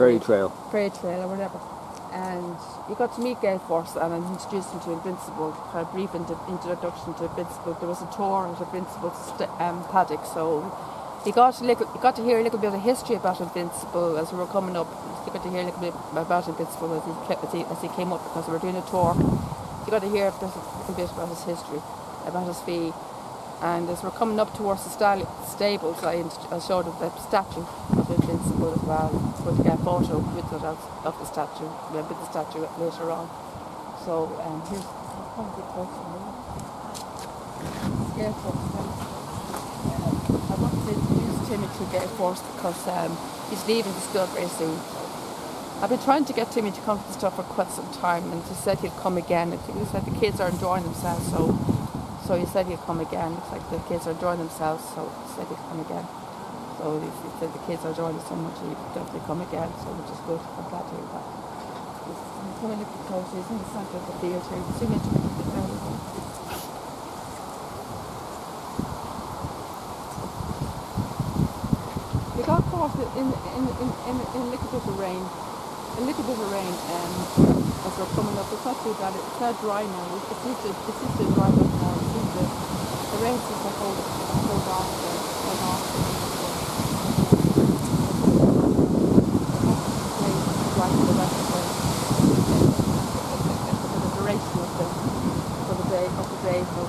Fairy Trail or whatever. And you got to meet Gay Force and I introduced him to Invincible, kind of brief introduction to Invincible. There was a tour at Invincible's paddock, so you got to hear a little bit of history about Invincible as we were coming up. You got to hear a little bit about Invincible as he came up because we were doing a tour. You got to hear a little bit about his history, about his fee. And as we're coming up towards the stables, I showed him the statue of Invincible as well. We're going to get a photo with it of the statue, with the statue later on. So here's come a bit closer. Gay Force. I wanted to introduce Timmy to Gay Force because he's leaving the school very soon. I've been trying to get Timmy to come to the stuff for quite some time, and he said he'd come again. He said the kids are enjoying themselves, so he said he'd come again. Looks like the kids are enjoying themselves, so he said he'd come again. So he said the kids are enjoying it so much, he'd definitely come again, so which is good. I'm glad to hear that. He's coming up close, he's in the centre of the field here. You can see me to the ground. We got caught in a little bit of rain. As we're coming up. It's not too bad. It's not dry now. It seems to dry up now. It seems the rain seems to hold off. Right for the rest of the duration of the day. So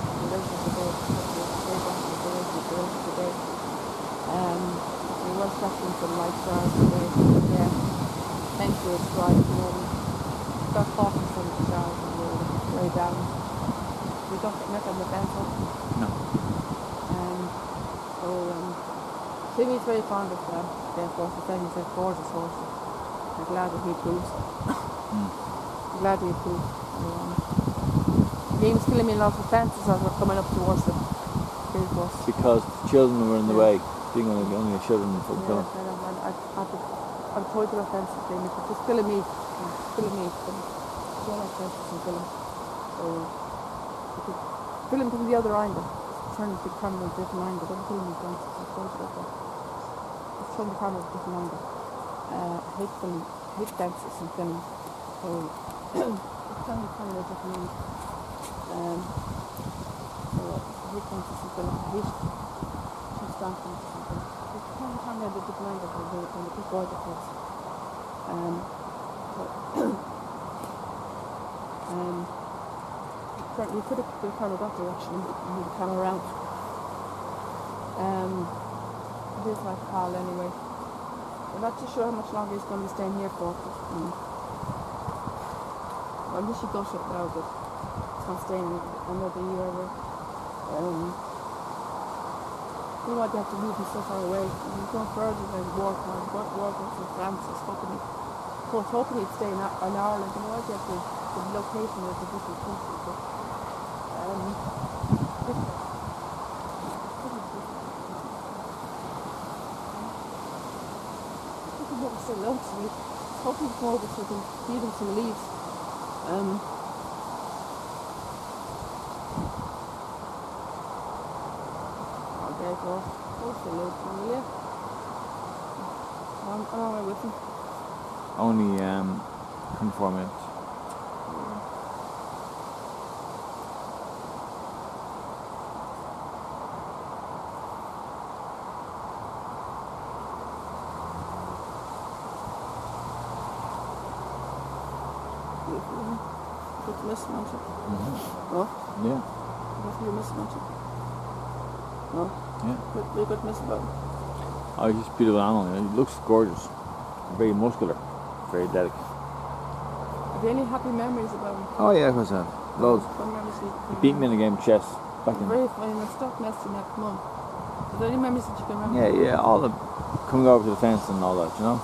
the rest of the day. We were expecting some light showers today. Yeah. Thankfully it's dry at the moment. Got caught in some showers and we're way down. We don't get nothing on the fence up. No. Timmy's very fond of Gay Force. He's a gorgeous horse. I'm glad that he approves. I'm glad he approves. He was killing me in lots of fences as we're coming up towards the Gay Force. Because children were in the way. Being only children for the I'm told to offense the thing, it's just killing me. Don't like fences and kill him. So kill him from the other angle. Turn the camera a different angle. Don't kill him with fences. I'm told to that. Just turn the camera a different angle. I hate fences and filming. So just turn the camera a different angle. So I hate fences and filming. I hate stand fences and filming. Turn the camera a different angle when the people are the kids. You could have the camera that direction and move the camera around. Here's my pal anyway. I'm not too sure how much longer he's going to be staying here for. I wish he got it now, but he's not staying another year. You know what, you have to move him so far away. He's going further than Warcock in France. I was hoping he'd stay in Ireland. You know what, you have the location of the different countries. But, so low to me. Hoping to come over so I can feed him some leaves. Okay, well, so low to me, yeah. I'm on my way with him. Only 24 minutes. Good mismatch. Oh? Yeah. What are you mismatch? No? Yeah. You're good miss about it. Oh, he's just a beautiful animal. He looks gorgeous. Very muscular. Very delicate. Have you any happy memories about him? Oh yeah, of course I have. Loads. He beat me in a game of chess back in. Very funny. I stopped messing that. Come on. Are there any memories that you can remember? Yeah. All the coming over to the fence and all that, you know,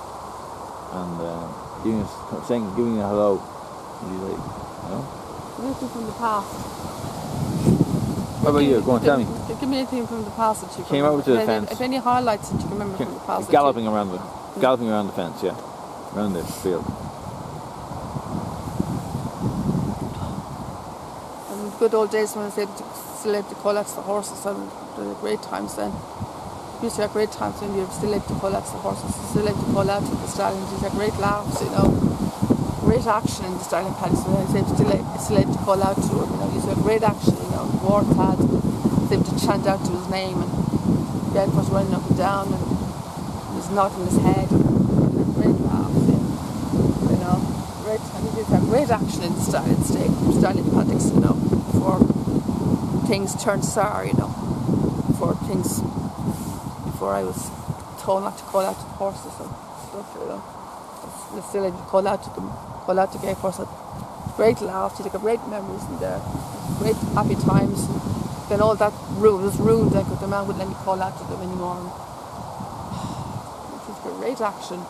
and giving a hello. Anything from the past? What about you? Go on, tell me. Give me anything from the past that you came over to the fence. If any highlights that you can remember from the past. Galloping around the fence, yeah, around the field. And good old days when I was still able to collect the horses, and the great times then. We used to have great times when we were still able to pull out the horses, still able to pull out the stallions. We used to have great laughs, great action in the stallion paddock. So I was still able to pull out to him. We used to have great action. Warthad was able to chant out to his name, and Bedford running up and down, and he was nodding his head. Great laughs, great. And we used to have great action in the stallion paddocks, before things turned sour, before I was told not to call out to the horses and stuff, I was still able to call out to them, call out to gay horses. Great laughs, you got great memories in there, great happy times. And then all that was ruined, the man wouldn't let me call out to them anymore. It was great action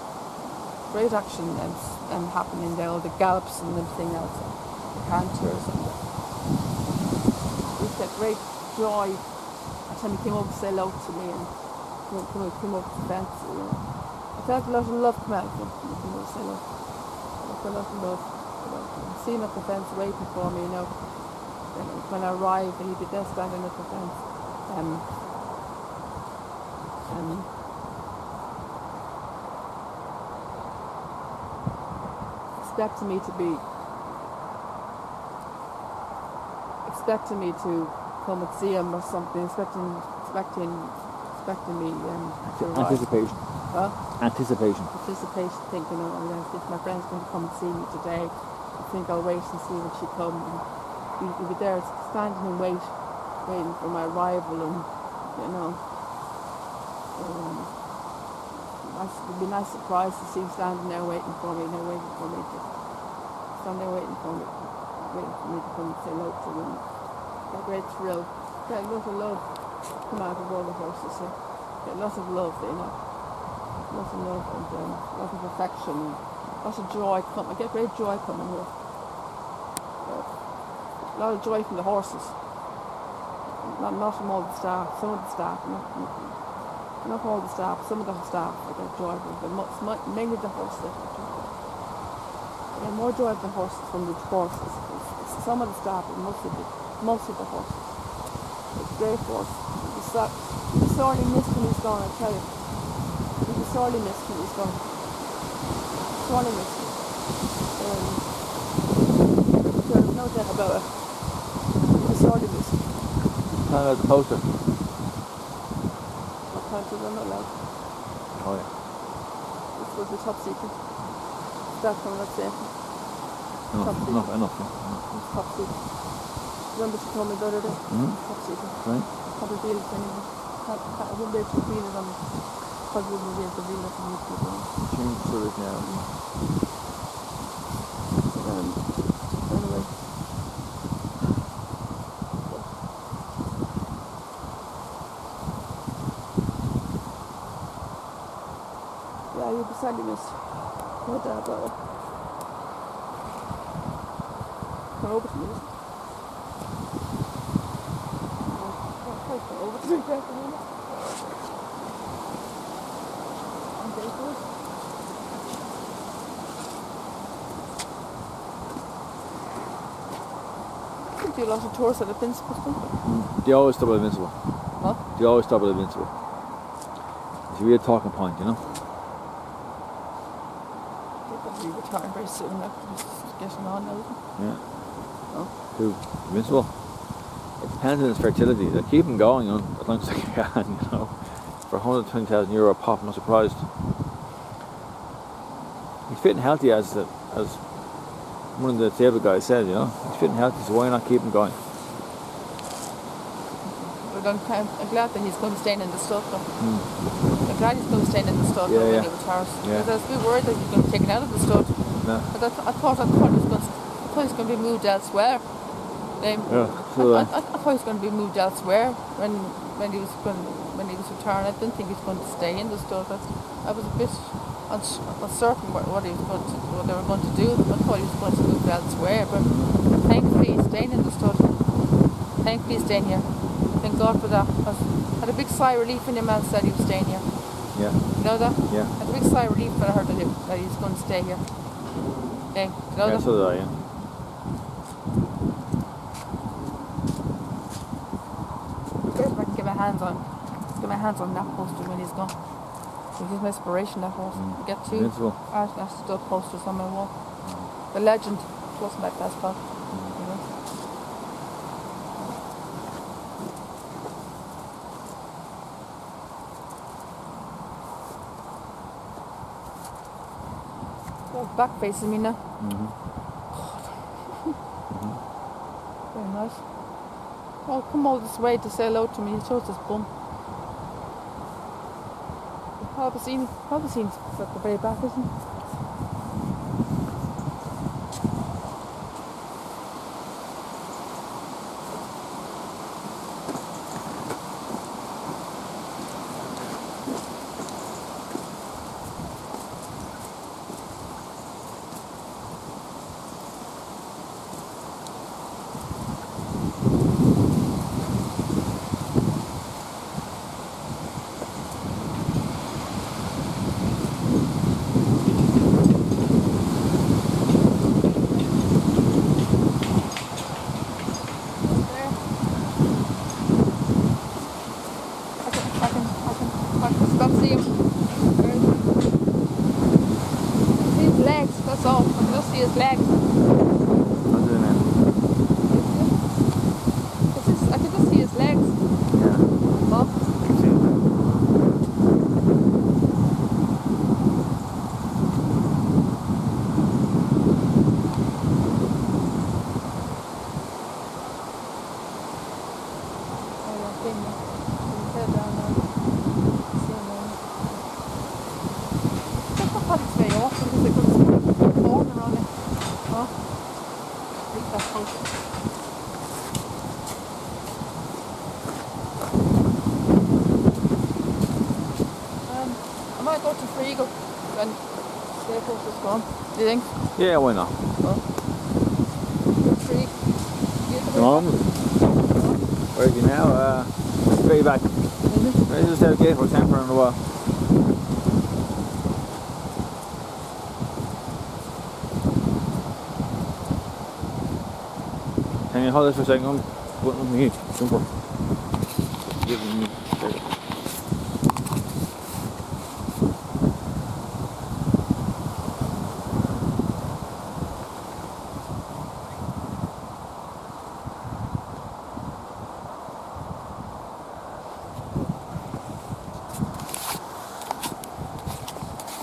and happening there, all the gallops and everything else, and the canters, and it was great joy. Every time he came over to say hello to me and came over the fence, I felt a lot of love come out of him when he came over to say hello. I felt a lot of love. Seeing up the fence waiting for me, when I arrived, and he'd be there standing at the fence, expecting me to come and see him or something, expecting me to arrive. Anticipation. Huh? Anticipation, thinking, if my friend's going to come and see me today, I think I'll wait and see when she comes. And he'll be there standing and waiting for my arrival, and it'd be a nice surprise to see him standing there waiting for me, just standing there waiting for me to come and say hello to him. A great thrill, get a lot of love come out of all the horses here. Get lots of love, lots of love and lots of affection, and lots of joy. I get great joy coming here. A lot of joy from the horses. Not from all the staff. Some of the staff, not all the staff. Some of the staff I get joy from, but mainly the horses. I get more joy from the horses from the horses. Some of the staff, but most of the horses. It's great horse. You'll be sorely missed when he's gone, I tell you. You'll be sorely missed when he's gone. Sorely missed. There's no doubt about it. You'll be sorely missed. Kind of the poster. What poster? I'm not allowed. Oh yeah. This was the top secret. That's what I'm not saying. Enough. It's top secret. Remember she told me the other day? Top secret. Right. Can't reveal it to anyone. I wouldn't be able to reveal it on me. Probably wouldn't be able to reveal it to YouTube. Change to it now. Anyway. Yeah, you'll be sadly missed. No doubt about it. Come over to me. Come over to me for a minute. I'm very good. I think do a lot of tours at the Invincible stuff. They always stop at Invincible. What? They always stop at Invincible. It's a real talking point, They'll probably be retiring very soon now. Just getting on now. Yeah. Oh. Who? Invincible? It depends on his fertility. They keep him going as long as they can, For €120,000 a pop, I'm not surprised. He's fit and healthy as one of the table guys said, He's fit and healthy, so why not keep him going? But I'm glad that he's going to stay in the stud. I'm glad he's going to stay in the stud when he retires. Yeah. Because I was a bit worried that he was going to be taken out of the stud. No. But I thought he was going to be moved elsewhere. I thought he was going to be moved elsewhere when he was retiring. I didn't think he was going to stay in the stud. I was a bit uncertain what they were going to do. I thought he was going to move elsewhere, but thankfully he's staying in the stud. Thankfully he's staying here. Thank God for that. I had a big sigh of relief when your man said he was staying here. Yeah. You know that? Yeah. I had a big sigh of relief when I heard that he was going to stay here. Okay. You know that? So did I, yeah. If I can get my hands on. get my hands on that poster when he's gone. It gives me inspiration, that horse. I get two Invincible. art and stud posters on my wall. The legend was my best pal. You know. Oh, back facing me now. Very nice. Oh, come all this way to say hello to me. He shows his bum. Halbazine at the very back, isn't he? I can stop seeing him. See his legs, that's all. I can just see his legs. What's it mean? I can just see his legs. Yeah. Bob. You see it. I might go to Frigo when Staples is gone. Do you think? Yeah, why not? Free. Come on. Where are you now? Way back. Right just out gate for temper in a while. Can you hold this for a second? I'm putting me jumper. Giving me.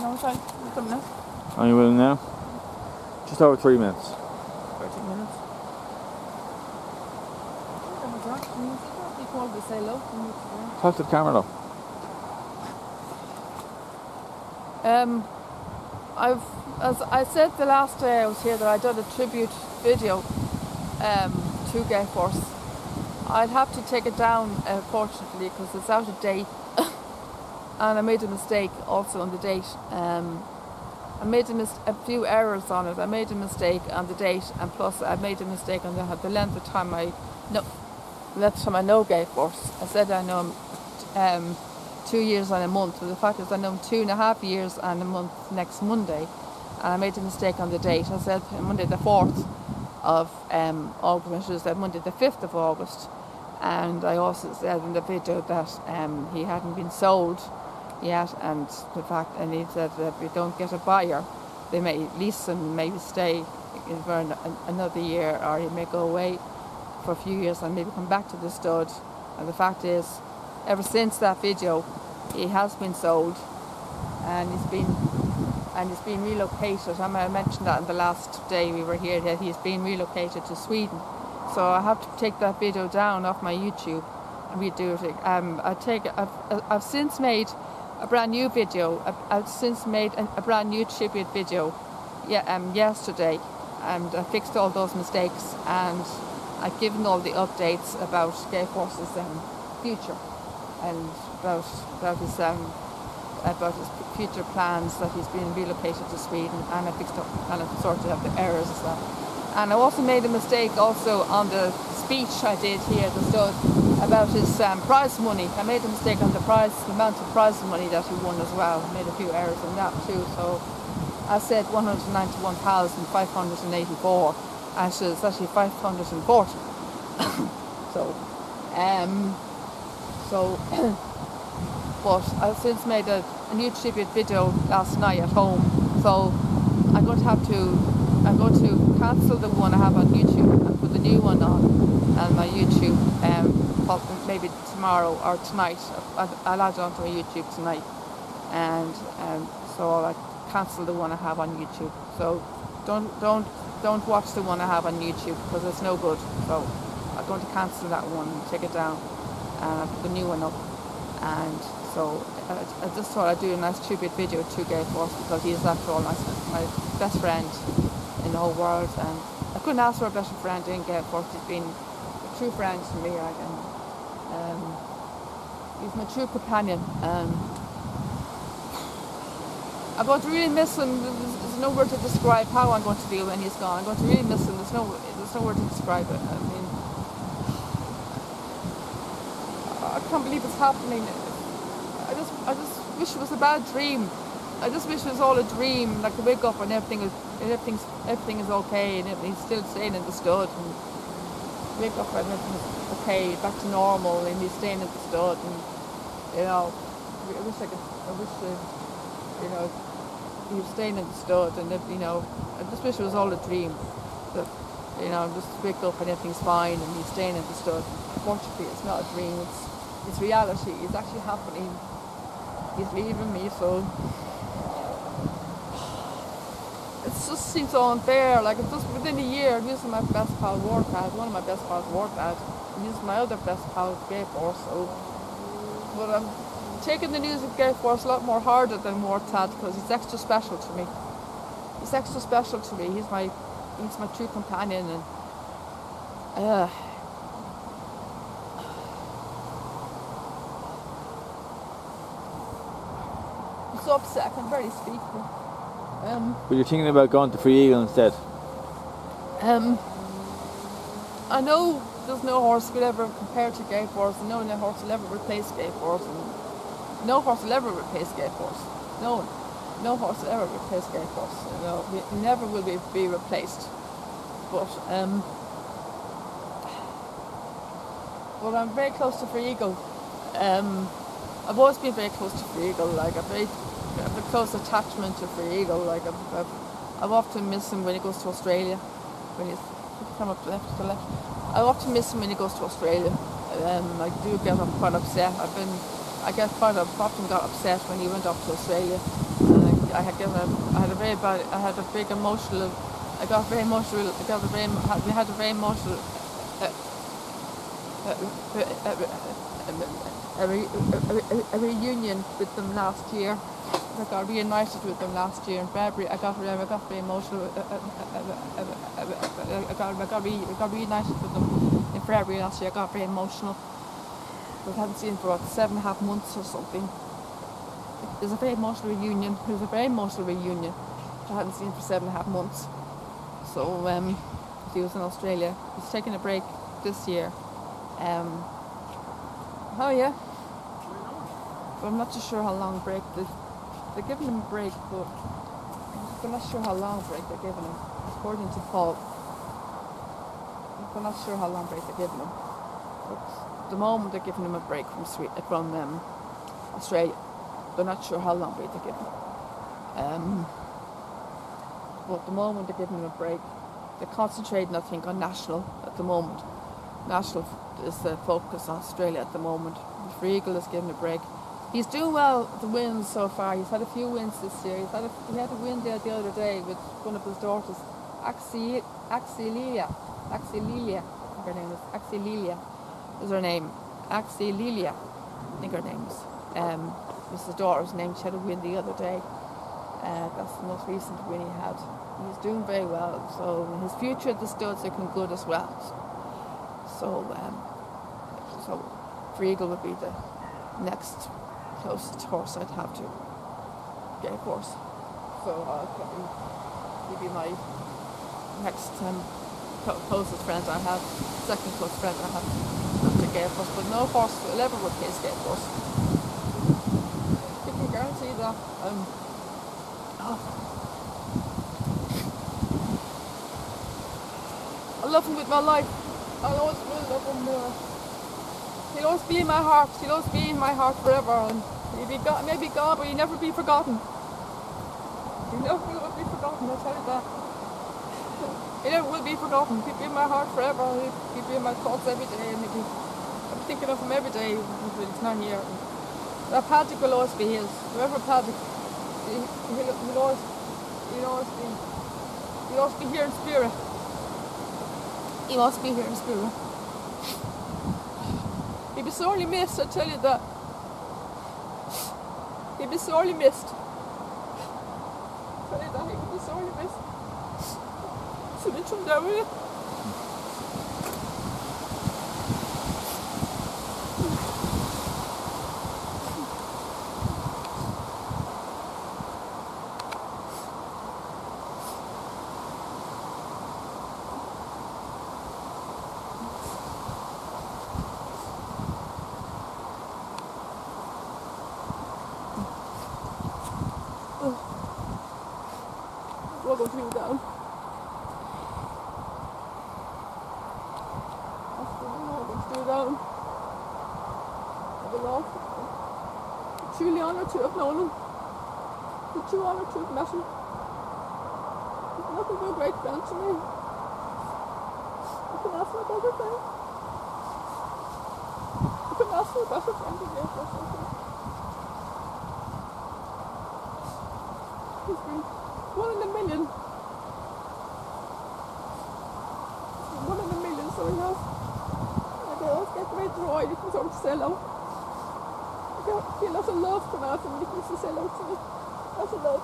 No, sorry. You come now. Are you willing now? Just over 3 minutes. 30 minutes. He called to say hello. Talk to the camera though. As I said the last day I was here, that I did a tribute video to Gay Force. I'd have to take it down, fortunately, because it's out of date. And I made a mistake also on the date. I made a few errors on it. I made a mistake on the date, and plus I made a mistake on the length of time I know Gay Force. I said I know him 2 years and a month, but the fact is I know him 2.5 years and a month next Monday, and I made a mistake on the date. I said Monday the 4th of August, I should have said Monday the 5th of August, and I also said in the video that he hadn't been sold yet, and the fact, and he said that if we don't get a buyer, they may lease him, maybe stay for another year, or he may go away for a few years and maybe come back to the stud. And the fact is, ever since that video, he has been sold, and he's been relocated. I mentioned that in the last day we were here, that he's been relocated to Sweden. So I have to take that video down off my YouTube and redo it. I've since made a brand new video. I've since made a brand new tribute video yesterday, and I fixed all those mistakes, and I've given all the updates about Gay Force's future, and about his future plans, that he's been relocated to Sweden, and I fixed up and I sorted out the errors as well. And I also made a mistake also on the speech I did here at the stud about his prize money. I made a mistake on the amount of prize money that he won as well. I made a few errors on that too. So I said 191,584, and it's actually 540. So but I've since made a new tribute video last night at home, so I'm going to cancel the one I have on YouTube and put the new one on my YouTube, maybe tomorrow or tonight. I'll add it onto my YouTube tonight, and so I'll cancel the one I have on YouTube. So don't watch the one I have on YouTube because it's no good. So I'm going to cancel that one and take it down, and I'll put the new one up. And so I just thought I'd do a nice tribute video to Gay Force because he's after all my best friend in the whole world, and I couldn't ask for a better friend in Gay Force. He's been a true friend to me, and he's my true companion. I'm going to really miss him. There's no word to describe how I'm going to feel when he's gone. I'm going to really miss him. There's no word to describe it. I mean, I can't believe it's happening. I just wish it was a bad dream. I just wish it was all a dream. Like I wake up and everything is okay, and he's still staying in the stud. And wake up and everything's okay, back to normal, and he's staying in the stud. And I wish he was staying in the stud. And I just wish it was all a dream. That just wake up and everything's fine, and he's staying in the stud. Unfortunately, it's not a dream. It's reality. It's actually happening. He's leaving me, so it just seems so unfair. Like it's just within a year, he's my best pal, Warpad, one of my best pals, Warpad, and he's my other best pal, Gay Force. So, but I'm taking the news of Gay Force a lot more harder than Warpad because he's extra special to me. He's extra special to me. He's my true companion, and I'm so upset. I can barely speak. But you're thinking about going to Free Eagle instead? I know there's no horse will ever compare to Gay Force, and no horse will ever replace Gay Force, and no horse will ever replace Gay Force. No horse will ever replace Gay Force. We never will be replaced. But I'm very close to Free Eagle. I've always been very close to Free Eagle. Like I have a close attachment to Free Eagle. Like I've often miss him when he goes to Australia. When he's come up to the left. I often miss him when he goes to Australia. I do get quite upset. often got upset when he went up to Australia. And I had a very emotional. We had a very emotional. A reunion with them last year. I got reunited with them last year in February. I got very emotional. I got reunited with them in February last year. I got very emotional. I hadn't seen for about 7.5 months or something. It was a very emotional reunion. It was a very emotional reunion. I hadn't seen for 7.5 months. So he was in Australia. He's taking a break this year. Oh yeah. But I'm not too sure how long break they're giving him a break, but I'm not sure how long break they're giving him. According to Paul, I'm not sure how long break they're giving him. But at the moment they're giving him a break from Australia. They're not sure how long break they're giving him. But at the moment they're giving him a break. They're concentrating, I think, on national at the moment. National is the focus on Australia at the moment. The Free Eagle is giving a break. He's doing well at the wins so far. He's had a few wins this year. He had a win there the other day with one of his daughters, Axelilia. I think her name is Axelilia. Is her name Axelilia? I think her name is. Was his daughter's name. She had a win the other day. That's the most recent win he had. He's doing very well. So his future at the studs looking good as well. So Free Eagle would be the next closest horse I'd have to Gay Force. So he'd be my next closest friend I have, second closest friend I have after Gay Force. But no horse will ever replace Gay Force. You can guarantee that. I love him with my life. I always will love him. He'll always be in my heart. He'll always be in my heart forever. And Maybe God, but he'll never be forgotten. He never will be forgotten, I'll tell you that. He never will be forgotten. He'll be in my heart forever. He'll be in my thoughts every day, and I'm thinking of him every day until he's not here. That Patrick will always be his. Whoever Patrick, he'll always be here in spirit. He must be here in spirit. He'll be sorely missed, I tell you that. He'll be sorely missed. I tell you that, he will be sorely missed. So they turned down with it. We'll go through down. Down. I've been off. Truly honoured to have known him. I'm too honoured to have met him. He's nothing but a great friend to me. I can ask for a better friend. I can ask for a better friend than this or something. He's been one in a million. One in a million, so he has. I always get great joy when he comes over to say hello. I feel lots of love come out from him when he comes to say hello to me. Lots of love.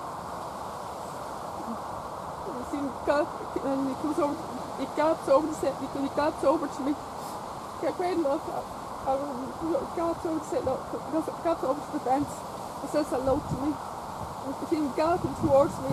And you see him and he comes over, he gallops over to me. I get great love. He gallops over to say hello, gallops over to the fence and says hello to me. And you see him galloping towards me.